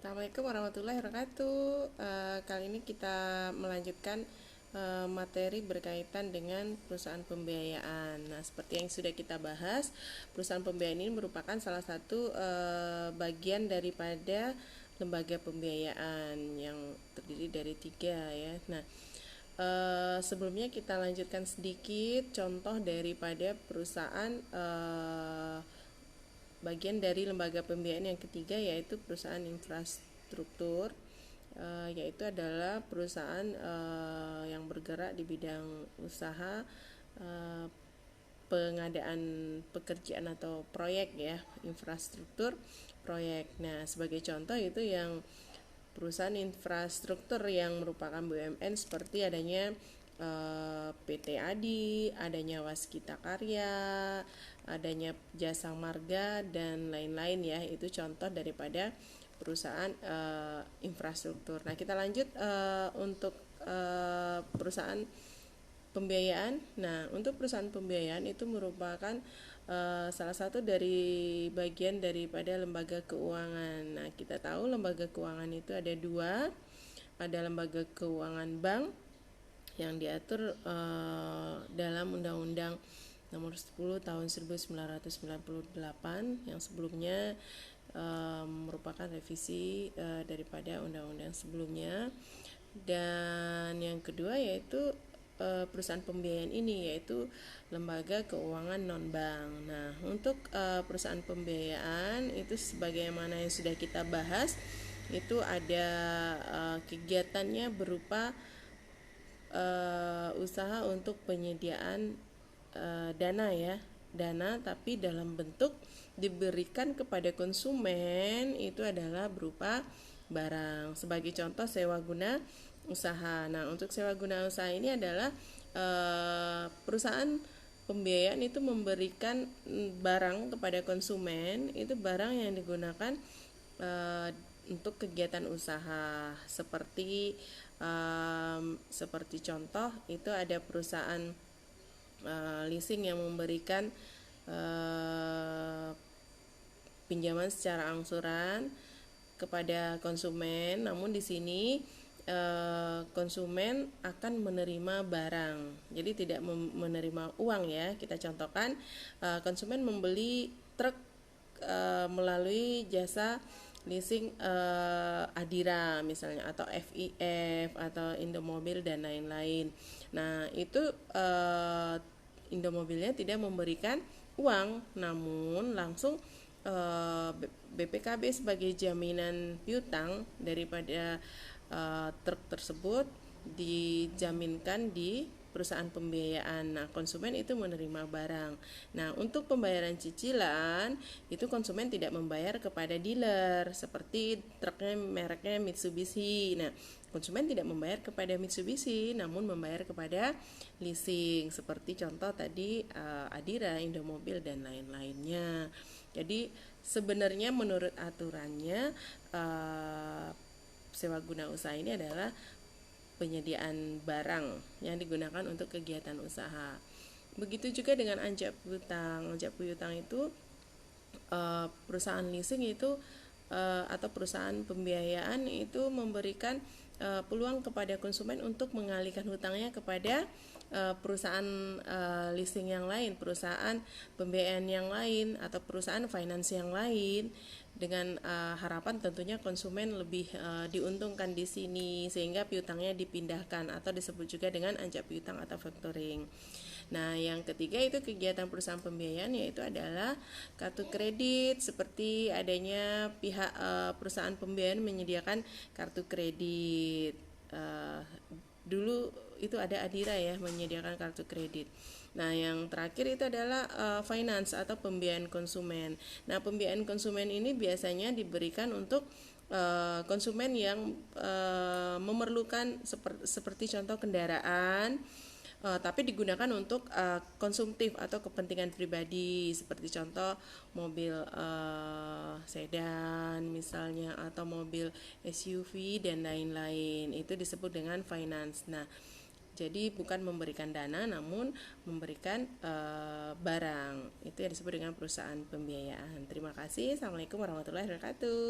Assalamualaikum warahmatullahi wabarakatuh. Kali ini kita melanjutkan materi berkaitan dengan perusahaan pembiayaan. Nah, seperti yang sudah kita bahas, perusahaan pembiayaan ini merupakan salah satu bagian daripada lembaga pembiayaan yang terdiri dari 3 ya. Nah, sebelumnya kita lanjutkan sedikit contoh daripada perusahaan bagian dari lembaga pembiayaan yang ketiga, yaitu perusahaan infrastruktur, yaitu adalah perusahaan yang bergerak di bidang usaha pengadaan pekerjaan atau proyek ya, infrastruktur proyek. Nah, sebagai contoh itu yang perusahaan infrastruktur yang merupakan BUMN seperti adanya PT Adi, adanya Waskita Karya, adanya Jasa Marga dan lain-lain ya. Itu contoh daripada perusahaan infrastruktur. Nah, kita lanjut untuk perusahaan pembiayaan. Nah, untuk perusahaan pembiayaan itu merupakan salah satu dari bagian daripada lembaga keuangan. Nah, kita tahu lembaga keuangan itu ada 2, ada lembaga keuangan bank yang diatur dalam Undang-Undang Nomor 10 Tahun 1998 yang sebelumnya merupakan revisi daripada undang-undang sebelumnya. Dan yang kedua yaitu perusahaan pembiayaan ini, yaitu lembaga keuangan non-bank. Nah, untuk perusahaan pembiayaan itu sebagaimana yang sudah kita bahas, itu ada kegiatannya berupa usaha untuk penyediaan dana ya, dana tapi dalam bentuk diberikan kepada konsumen, itu adalah berupa barang. Sebagai contoh, sewa guna usaha. Nah, untuk sewa guna usaha ini adalah perusahaan pembiayaan itu memberikan barang kepada konsumen, itu barang yang digunakan untuk kegiatan usaha. Seperti contoh itu ada perusahaan leasing yang memberikan pinjaman secara angsuran kepada konsumen, namun di sini konsumen akan menerima barang, jadi tidak menerima uang ya. Kita contohkan, konsumen membeli truk melalui jasa leasing Adira misalnya, atau FIF atau Indomobil dan lain-lain. Nah, itu Indomobilnya tidak memberikan uang, namun langsung BPKB sebagai jaminan piutang daripada truk tersebut dijaminkan di perusahaan pembiayaan. Nah, konsumen itu menerima barang. Nah, untuk pembayaran cicilan itu konsumen tidak membayar kepada dealer, seperti truknya mereknya Mitsubishi. Nah, konsumen tidak membayar kepada Mitsubishi, namun membayar kepada leasing, seperti contoh tadi Adira, Indomobil dan lain-lainnya. Jadi sebenarnya menurut aturannya sewa guna usaha ini adalah penyediaan barang yang digunakan untuk kegiatan usaha. Begitu juga dengan anjak piutang. Anjak piutang itu perusahaan leasing itu atau perusahaan pembiayaan itu memberikan peluang kepada konsumen untuk mengalihkan hutangnya kepada perusahaan leasing yang lain, perusahaan pembiayaan yang lain, atau perusahaan finance yang lain, dengan harapan tentunya konsumen lebih diuntungkan di sini, sehingga piutangnya dipindahkan atau disebut juga dengan anjak piutang atau factoring. Nah, yang ketiga itu kegiatan perusahaan pembiayaan, yaitu adalah kartu kredit, seperti adanya pihak perusahaan pembiayaan menyediakan kartu kredit. Dulu itu ada Adira ya, menyediakan kartu kredit. Nah, yang terakhir itu adalah finance atau pembiayaan konsumen. Nah, pembiayaan konsumen ini biasanya diberikan untuk konsumen yang memerlukan seperti contoh kendaraan, tapi digunakan untuk konsumtif atau kepentingan pribadi, seperti contoh mobil sedan misalnya, atau mobil SUV dan lain-lain. Itu disebut dengan finance. Nah, jadi bukan memberikan dana, namun memberikan barang. Itu yang disebut dengan perusahaan pembiayaan. Terima kasih. Assalamualaikum warahmatullahi wabarakatuh.